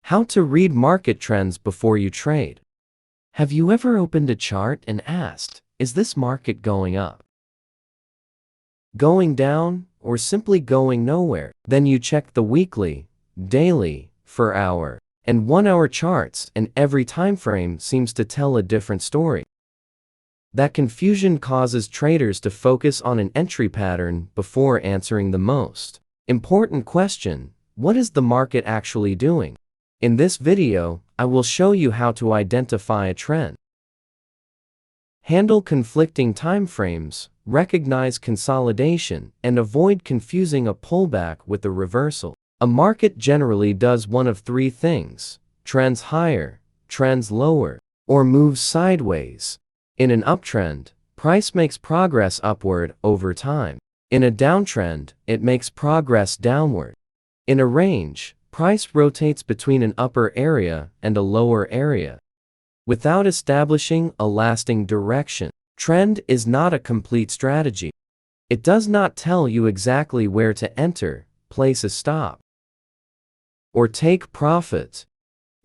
How to read market trends before you trade. Have you ever opened a chart and asked, is this market going up, going down, or simply going nowhere? Then you check the weekly, daily, 4-hour, and 1-hour charts, and every time frame seems to tell a different story. That confusion causes traders to focus on an entry pattern before answering the most important question: what is the market actually doing? In this video, I will show you how to identify a trend, handle conflicting timeframes, recognize consolidation, and avoid confusing a pullback with a reversal. A market generally does one of three things: trends higher, trends lower, or moves sideways. In an uptrend, price makes progress upward over time. In a downtrend, it makes progress downward. In a range, price rotates between an upper area and a lower area, without establishing a lasting direction. Trend is not a complete strategy. It does not tell you exactly where to enter, place a stop, or take profit.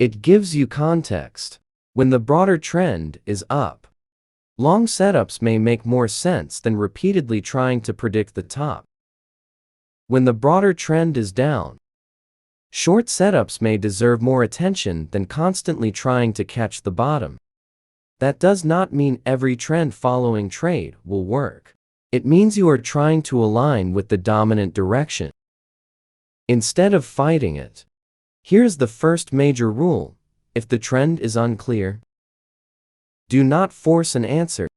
It gives you context. When the broader trend is up, long setups may make more sense than repeatedly trying to predict the top. When the broader trend is down, short setups may deserve more attention than constantly trying to catch the bottom. That does not mean every trend following trade will work. It means you are trying to align with the dominant direction instead of fighting it. Here's the first major rule: if the trend is unclear, do not force an answer.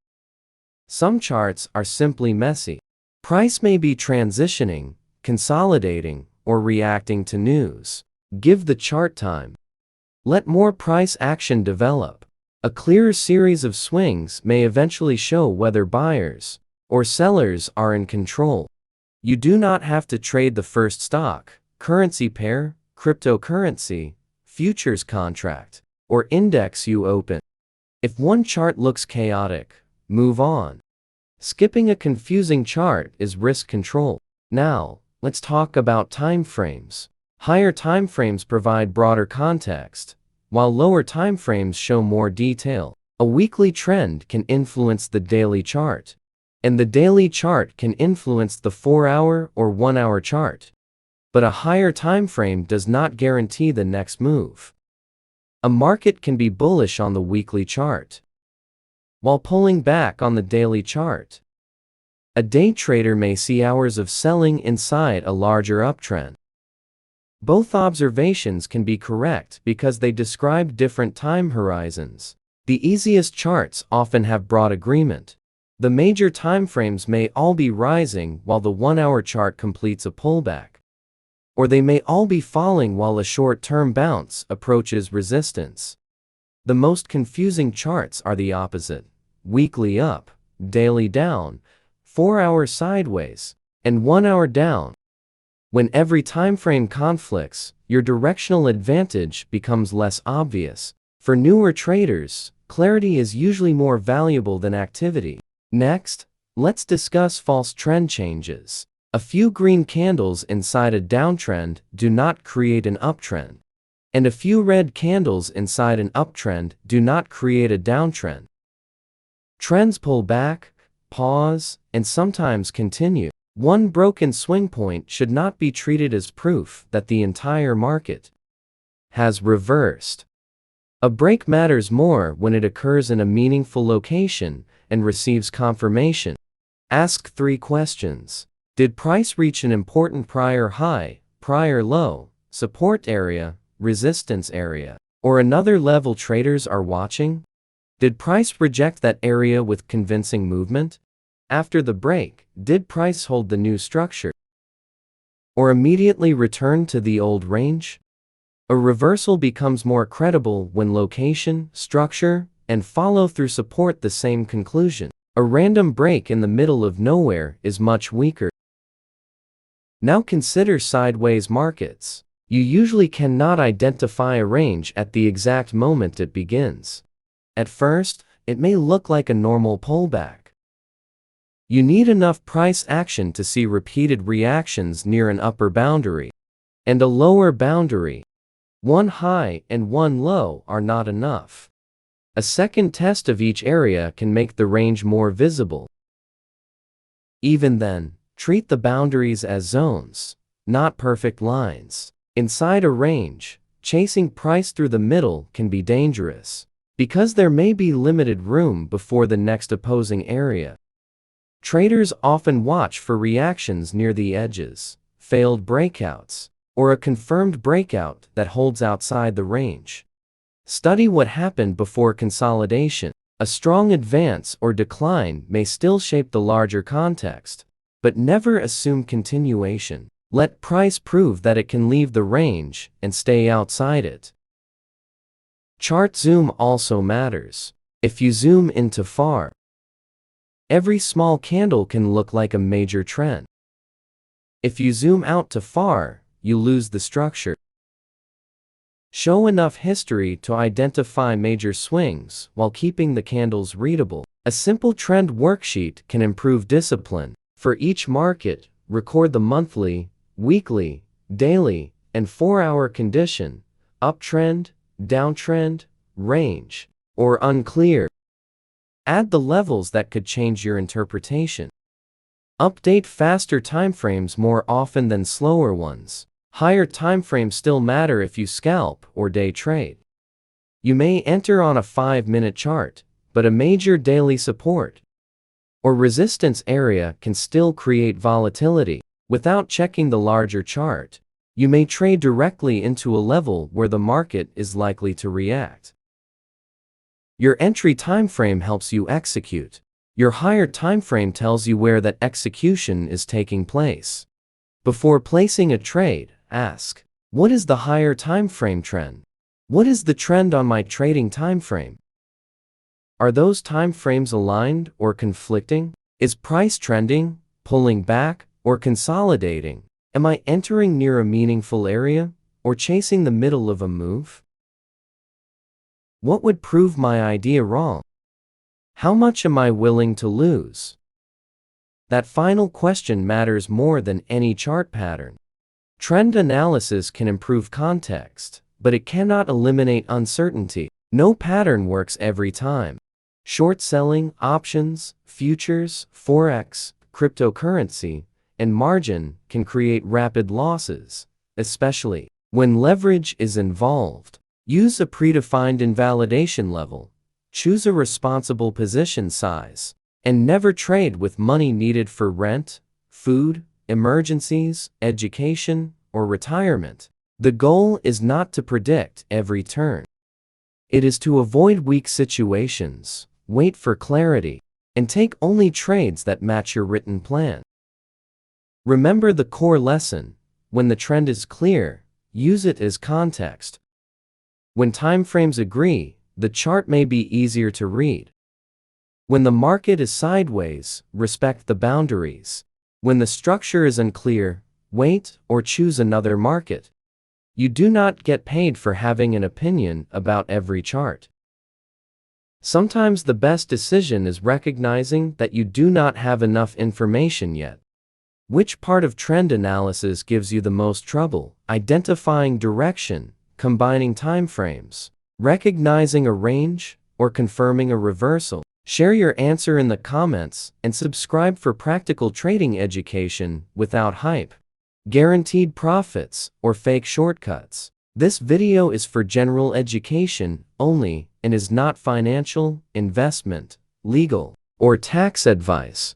Some charts are simply messy. Price may be transitioning, consolidating, or reacting to news. Give the chart time. Let more price action develop. A clearer series of swings may eventually show whether buyers or sellers are in control. You do not have to trade the first stock, currency pair, cryptocurrency, futures contract, or index you open. If one chart looks chaotic, move on. Skipping a confusing chart is risk control. Now, let's talk about timeframes. Higher timeframes provide broader context, while lower timeframes show more detail. A weekly trend can influence the daily chart, and the daily chart can influence the 4-hour or 1-hour chart. But a higher timeframe does not guarantee the next move. A market can be bullish on the weekly chart, while pulling back on the daily chart. A day trader may see hours of selling inside a larger uptrend. Both observations can be correct because they describe different time horizons. The easiest charts often have broad agreement. The major timeframes may all be rising while the 1-hour chart completes a pullback, or they may all be falling while a short-term bounce approaches resistance. The most confusing charts are the opposite: weekly up, daily down, 4-hour sideways, and 1-hour down. When every timeframe conflicts, your directional advantage becomes less obvious. For newer traders, clarity is usually more valuable than activity. Next, let's discuss false trend changes. A few green candles inside a downtrend do not create an uptrend, and a few red candles inside an uptrend do not create a downtrend. Trends pull back, pause, and sometimes continue. One broken swing point should not be treated as proof that the entire market has reversed. A break matters more when it occurs in a meaningful location and receives confirmation. Ask 3 questions. Did price reach an important prior high, prior low, support area, resistance area, or another level traders are watching? Did price reject that area with convincing movement? After the break, did price hold the new structure, or immediately return to the old range? A reversal becomes more credible when location, structure, and follow-through support the same conclusion. A random break in the middle of nowhere is much weaker. Now consider sideways markets. You usually cannot identify a range at the exact moment it begins. At first, it may look like a normal pullback. You need enough price action to see repeated reactions near an upper boundary and a lower boundary. One high and one low are not enough. A second test of each area can make the range more visible. Even then, treat the boundaries as zones, not perfect lines. Inside a range, chasing price through the middle can be dangerous, because there may be limited room before the next opposing area. Traders often watch for reactions near the edges, failed breakouts, or a confirmed breakout that holds outside the range. Study what happened before consolidation. A strong advance or decline may still shape the larger context, but never assume continuation. Let price prove that it can leave the range and stay outside it. Chart zoom also matters. If you zoom into far, every small candle can look like a major trend. If you zoom out to far, you lose the structure. Show enough history to identify major swings while keeping the candles readable. A simple trend worksheet can improve discipline. For each market, record the monthly, weekly, daily, and 4-hour condition, uptrend, downtrend, range, or unclear. Add the levels that could change your interpretation. Update faster timeframes more often than slower ones. Higher timeframes still matter if you scalp or day trade. You may enter on a 5-minute chart, but a major daily support or resistance area can still create volatility. Without checking the larger chart, you may trade directly into a level where the market is likely to react. Your entry timeframe helps you execute. Your higher timeframe tells you where that execution is taking place. Before placing a trade, ask, what is the higher timeframe trend? What is the trend on my trading timeframe? Are those timeframes aligned or conflicting? Is price trending, pulling back, or consolidating? Am I entering near a meaningful area, or chasing the middle of a move? What would prove my idea wrong? How much am I willing to lose? That final question matters more than any chart pattern. Trend analysis can improve context, but it cannot eliminate uncertainty. No pattern works every time. Short selling, options, futures, forex, cryptocurrency, and margin can create rapid losses, especially when leverage is involved. Use a predefined invalidation level, choose a responsible position size, and never trade with money needed for rent, food, emergencies, education, or retirement. The goal is not to predict every turn. It is to avoid weak situations, wait for clarity, and take only trades that match your written plan. Remember the core lesson: when the trend is clear, use it as context. When timeframes agree, the chart may be easier to read. When the market is sideways, respect the boundaries. When the structure is unclear, wait or choose another market. You do not get paid for having an opinion about every chart. Sometimes the best decision is recognizing that you do not have enough information yet. Which part of trend analysis gives you the most trouble? Identifying direction, combining timeframes, recognizing a range, or confirming a reversal? Share your answer in the comments and subscribe for practical trading education without hype, guaranteed profits, or fake shortcuts. This video is for general education only and is not financial, investment, legal, or tax advice.